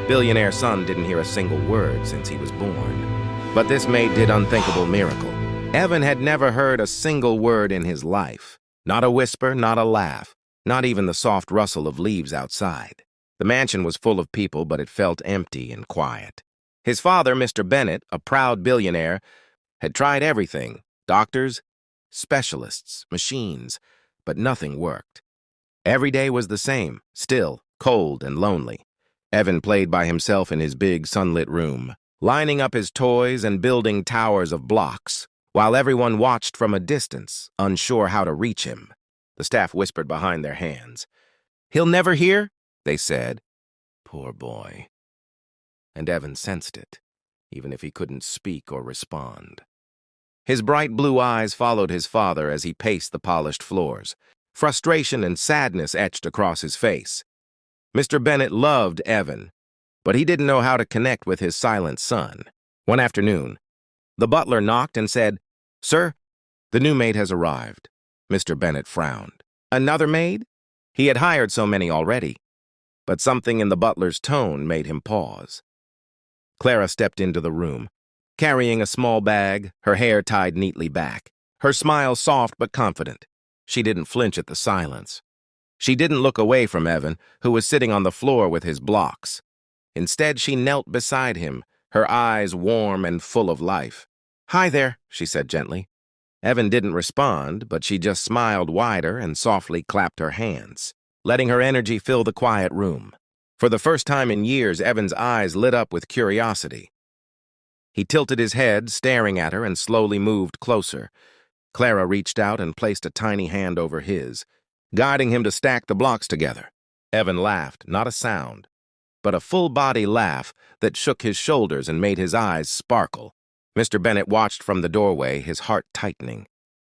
Billionaire son didn't hear a single word since he was born. But this maid did unthinkable miracle. Evan had never heard a single word in his life. Not a whisper, not a laugh, not even the soft rustle of leaves outside. The mansion was full of people, but it felt empty and quiet. His father, Mr. Bennett, a proud billionaire, had tried everything: doctors, specialists, machines, but nothing worked. Every day was the same, still, cold, and lonely. Evan played by himself in his big sunlit room, lining up his toys and building towers of blocks, while everyone watched from a distance, unsure how to reach him. The staff whispered behind their hands. "He'll never hear," they said. Poor boy. And Evan sensed it, even if he couldn't speak or respond. His bright blue eyes followed his father as he paced the polished floors. Frustration and sadness etched across his face. Mr. Bennett loved Evan, but he didn't know how to connect with his silent son. One afternoon, the butler knocked and said, "Sir, the new maid has arrived." Mr. Bennett frowned. Another maid? He had hired so many already. But something in the butler's tone made him pause. Clara stepped into the room, carrying a small bag, her hair tied neatly back, her smile soft but confident. She didn't flinch at the silence. She didn't look away from Evan, who was sitting on the floor with his blocks. Instead, she knelt beside him, her eyes warm and full of life. "Hi there," she said gently. Evan didn't respond, but she just smiled wider and softly clapped her hands, letting her energy fill the quiet room. For the first time in years, Evan's eyes lit up with curiosity. He tilted his head, staring at her, and slowly moved closer. Clara reached out and placed a tiny hand over his, guiding him to stack the blocks together. Evan laughed, not a sound, but a full-body laugh that shook his shoulders and made his eyes sparkle. Mr. Bennett watched from the doorway, his heart tightening.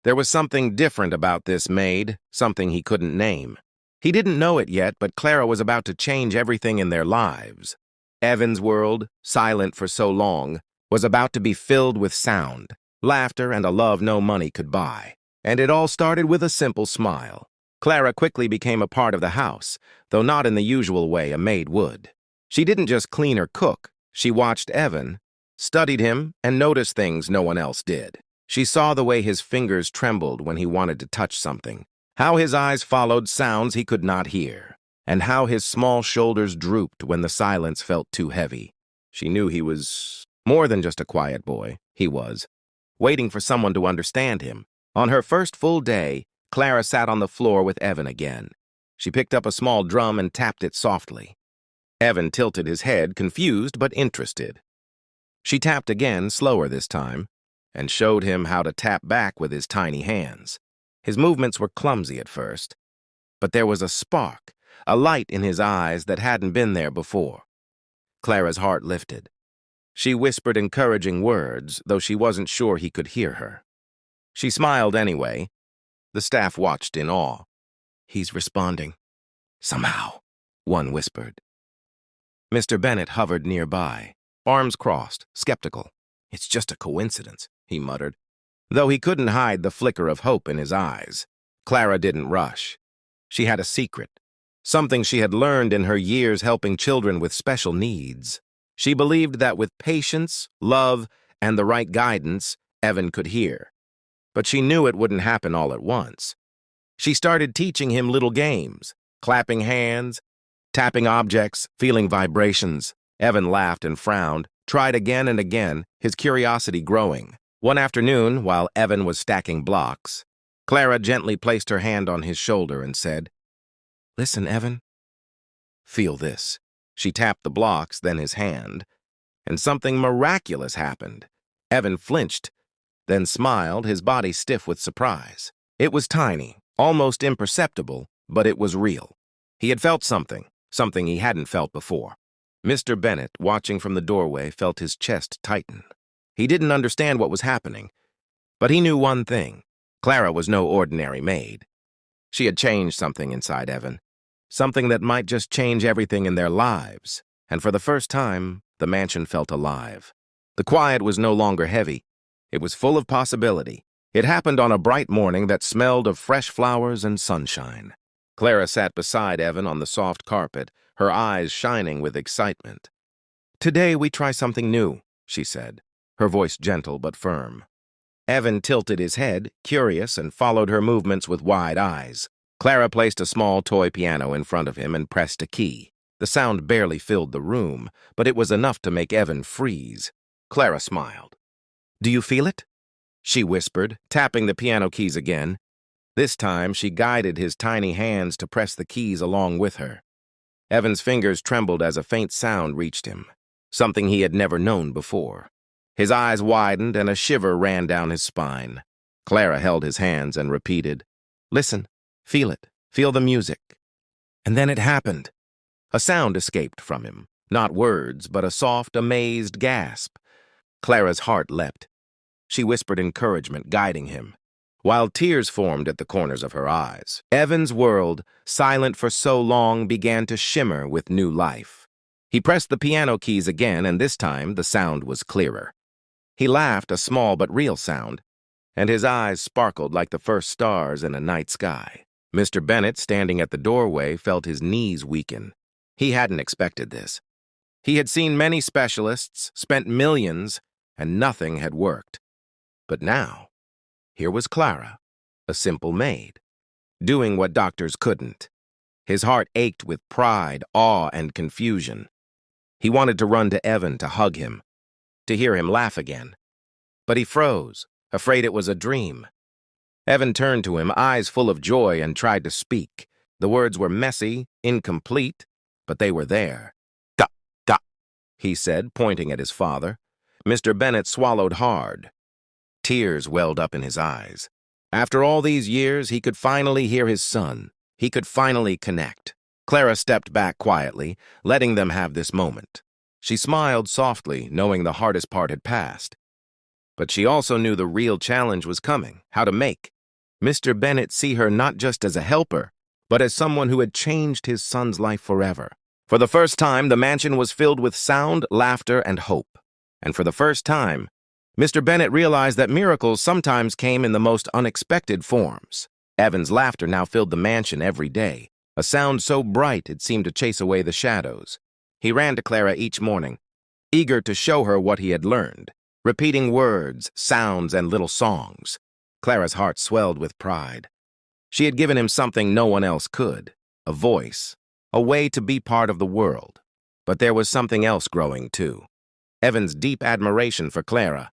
There was something different about this maid, something he couldn't name. He didn't know it yet, but Clara was about to change everything in their lives. Evan's world, silent for so long, was about to be filled with sound, laughter, and a love no money could buy. And it all started with a simple smile. Clara quickly became a part of the house, though not in the usual way a maid would. She didn't just clean or cook. She watched Evan, studied him, and noticed things no one else did. She saw the way his fingers trembled when he wanted to touch something, how his eyes followed sounds he could not hear, and how his small shoulders drooped when the silence felt too heavy. She knew he was more than just a quiet boy. He was waiting for someone to understand him. On her first full day, Clara sat on the floor with Evan again. She picked up a small drum and tapped it softly. Evan tilted his head, confused but interested. She tapped again, slower this time, and showed him how to tap back with his tiny hands. His movements were clumsy at first, but there was a spark, a light in his eyes that hadn't been there before. Clara's heart lifted. She whispered encouraging words, though she wasn't sure he could hear her. She smiled anyway. The staff watched in awe. "He's responding. Somehow," one whispered. Mr. Bennett hovered nearby, arms crossed, skeptical. "It's just a coincidence," he muttered, though he couldn't hide the flicker of hope in his eyes. Clara didn't rush. She had a secret, something she had learned in her years helping children with special needs. She believed that with patience, love, and the right guidance, Evan could hear. But she knew it wouldn't happen all at once. She started teaching him little games, clapping hands, tapping objects, feeling vibrations. Evan laughed and frowned, tried again and again, his curiosity growing. One afternoon, while Evan was stacking blocks, Clara gently placed her hand on his shoulder and said, "Listen, Evan. Feel this." She tapped the blocks, then his hand, and something miraculous happened. Evan flinched, then smiled, his body stiff with surprise. It was tiny, almost imperceptible, but it was real. He had felt something he hadn't felt before. Mr. Bennett, watching from the doorway, felt his chest tighten. He didn't understand what was happening, but he knew one thing. Clara was no ordinary maid. She had changed something inside Evan, something that might just change everything in their lives, and for the first time, the mansion felt alive. The quiet was no longer heavy. It was full of possibility. It happened on a bright morning that smelled of fresh flowers and sunshine. Clara sat beside Evan on the soft carpet, her eyes shining with excitement. Today we try something new, she said, her voice gentle but firm. Evan tilted his head, curious, and followed her movements with wide eyes. Clara placed a small toy piano in front of him and pressed a key. The sound barely filled the room, but it was enough to make Evan freeze. Clara smiled. "Do you feel it?" she whispered, tapping the piano keys again. This time, she guided his tiny hands to press the keys along with her. Evan's fingers trembled as a faint sound reached him, something he had never known before. His eyes widened and a shiver ran down his spine. Clara held his hands and repeated, "Listen, feel it, feel the music." And then it happened. A sound escaped from him, not words, but a soft, amazed gasp. Clara's heart leapt. She whispered encouragement, guiding him, while tears formed at the corners of her eyes. Evan's world, silent for so long, began to shimmer with new life. He pressed the piano keys again, and this time the sound was clearer. He laughed, a small but real sound, and his eyes sparkled like the first stars in a night sky. Mr. Bennet, standing at the doorway, felt his knees weaken. He hadn't expected this. He had seen many specialists, spent millions, and nothing had worked. But now, here was Clara, a simple maid, doing what doctors couldn't. His heart ached with pride, awe, and confusion. He wanted to run to Evan to hug him, to hear him laugh again. But he froze, afraid it was a dream. Evan turned to him, eyes full of joy, and tried to speak. The words were messy, incomplete, but they were there. "Da, da," he said, pointing at his father. Mr. Bennet swallowed hard. Tears welled up in his eyes. After all these years, he could finally hear his son. He could finally connect. Clara stepped back quietly, letting them have this moment. She smiled softly, knowing the hardest part had passed. But she also knew the real challenge was coming, how to make Mr. Bennet see her not just as a helper, but as someone who had changed his son's life forever. For the first time, the mansion was filled with sound, laughter, and hope. And for the first time, Mr. Bennet realized that miracles sometimes came in the most unexpected forms. Evan's laughter now filled the mansion every day, a sound so bright it seemed to chase away the shadows. He ran to Clara each morning, eager to show her what he had learned, repeating words, sounds, and little songs. Clara's heart swelled with pride. She had given him something no one else could, a voice, a way to be part of the world. But there was something else growing, too. Evan's deep admiration for Clara.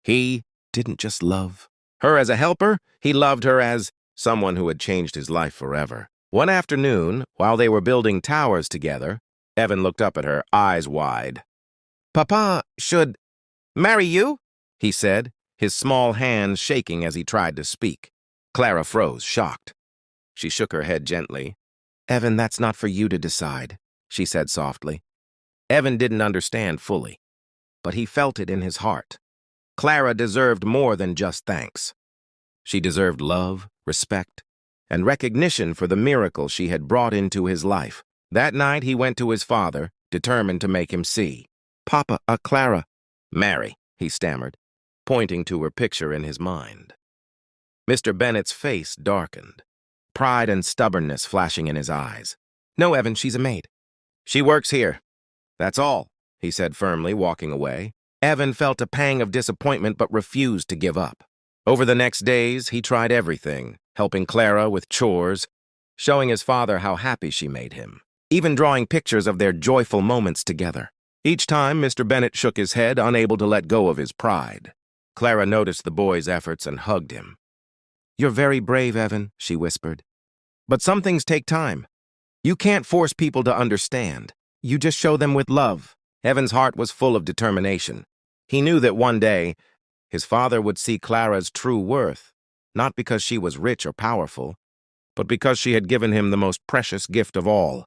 He didn't just love her as a helper, he loved her as someone who had changed his life forever. One afternoon, while they were building towers together, Evan looked up at her, eyes wide. "Papa should marry you?" he said, his small hands shaking as he tried to speak. Clara froze, shocked. She shook her head gently. "Evan, that's not for you to decide," she said softly. Evan didn't understand fully, but he felt it in his heart. Clara deserved more than just thanks. She deserved love, respect, and recognition for the miracle she had brought into his life. That night he went to his father, determined to make him see. "Papa, Clara." "Mary," he stammered, pointing to her picture in his mind. Mr. Bennet's face darkened, pride and stubbornness flashing in his eyes. "No, Evan, she's a maid. She works here. That's all," he said firmly, walking away. Evan felt a pang of disappointment but refused to give up. Over the next days, he tried everything, helping Clara with chores, showing his father how happy she made him, even drawing pictures of their joyful moments together. Each time, Mr. Bennet shook his head, unable to let go of his pride. Clara noticed the boy's efforts and hugged him. "You're very brave, Evan," she whispered. "But some things take time. You can't force people to understand. You just show them with love." Evan's heart was full of determination. He knew that one day, his father would see Clara's true worth, not because she was rich or powerful, but because she had given him the most precious gift of all,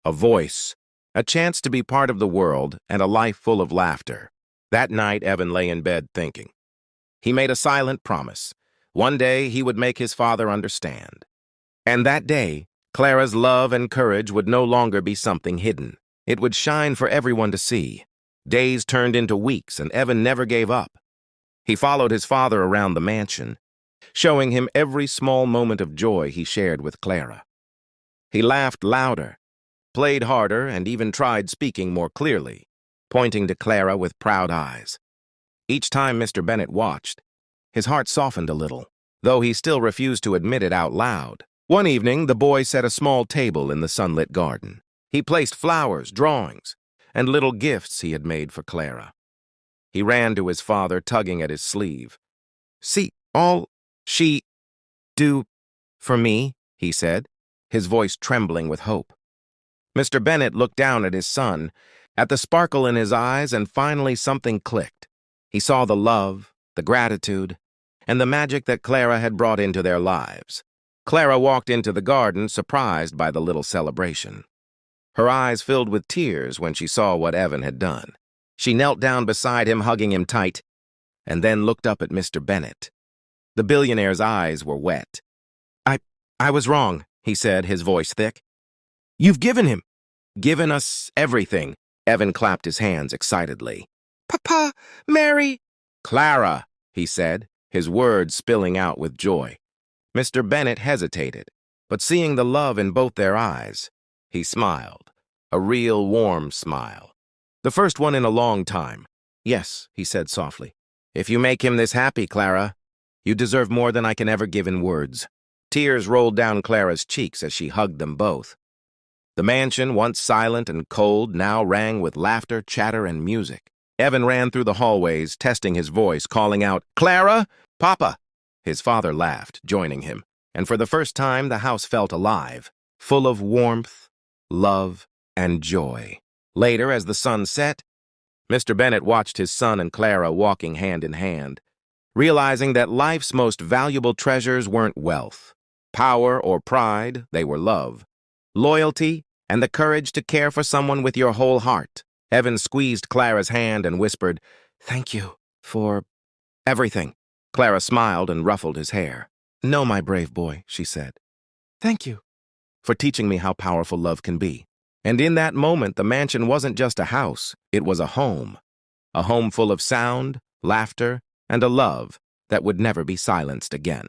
a voice, a chance to be part of the world, and a life full of laughter. That night, Evan lay in bed thinking. He made a silent promise. One day, he would make his father understand. And that day, Clara's love and courage would no longer be something hidden. It would shine for everyone to see. Days turned into weeks, and Evan never gave up. He followed his father around the mansion, showing him every small moment of joy he shared with Clara. He laughed louder, played harder, and even tried speaking more clearly. pointing to Clara with proud eyes. Each time Mr. Bennet watched, his heart softened a little, though he still refused to admit it out loud. One evening, the boy set a small table in the sunlit garden. He placed flowers, drawings, and little gifts he had made for Clara. He ran to his father, tugging at his sleeve. "See all she do for me," he said, his voice trembling with hope. Mr. Bennet looked down at his son, at the sparkle in his eyes, and finally something clicked. He saw the love, the gratitude, and the magic that Clara had brought into their lives. Clara walked into the garden, surprised by the little celebration. Her eyes filled with tears when she saw what Evan had done. She knelt down beside him, hugging him tight, and then looked up at Mr. Bennet. The billionaire's eyes were wet. I was wrong," he said, his voice thick. "You've given us everything." Evan clapped his hands excitedly. "Papa, Mary." "Clara," he said, his words spilling out with joy. Mr. Bennet hesitated, but seeing the love in both their eyes, he smiled, a real warm smile. The first one in a long time. "Yes," he said softly. "If you make him this happy, Clara, you deserve more than I can ever give in words." Tears rolled down Clara's cheeks as she hugged them both. The mansion, once silent and cold, now rang with laughter, chatter, and music. Evan ran through the hallways, testing his voice, calling out, "Clara! Papa!" His father laughed, joining him, and for the first time the house felt alive, full of warmth, love, and joy. Later, as the sun set, Mr. Bennet watched his son and Clara walking hand in hand, realizing that life's most valuable treasures weren't wealth, power, or pride. They were love, loyalty, and the courage to care for someone with your whole heart. Evan squeezed Clara's hand and whispered, "Thank you for everything." Clara smiled and ruffled his hair. "No, my brave boy," she said. "Thank you for teaching me how powerful love can be." And in that moment, the mansion wasn't just a house, it was a home full of sound, laughter, and a love that would never be silenced again.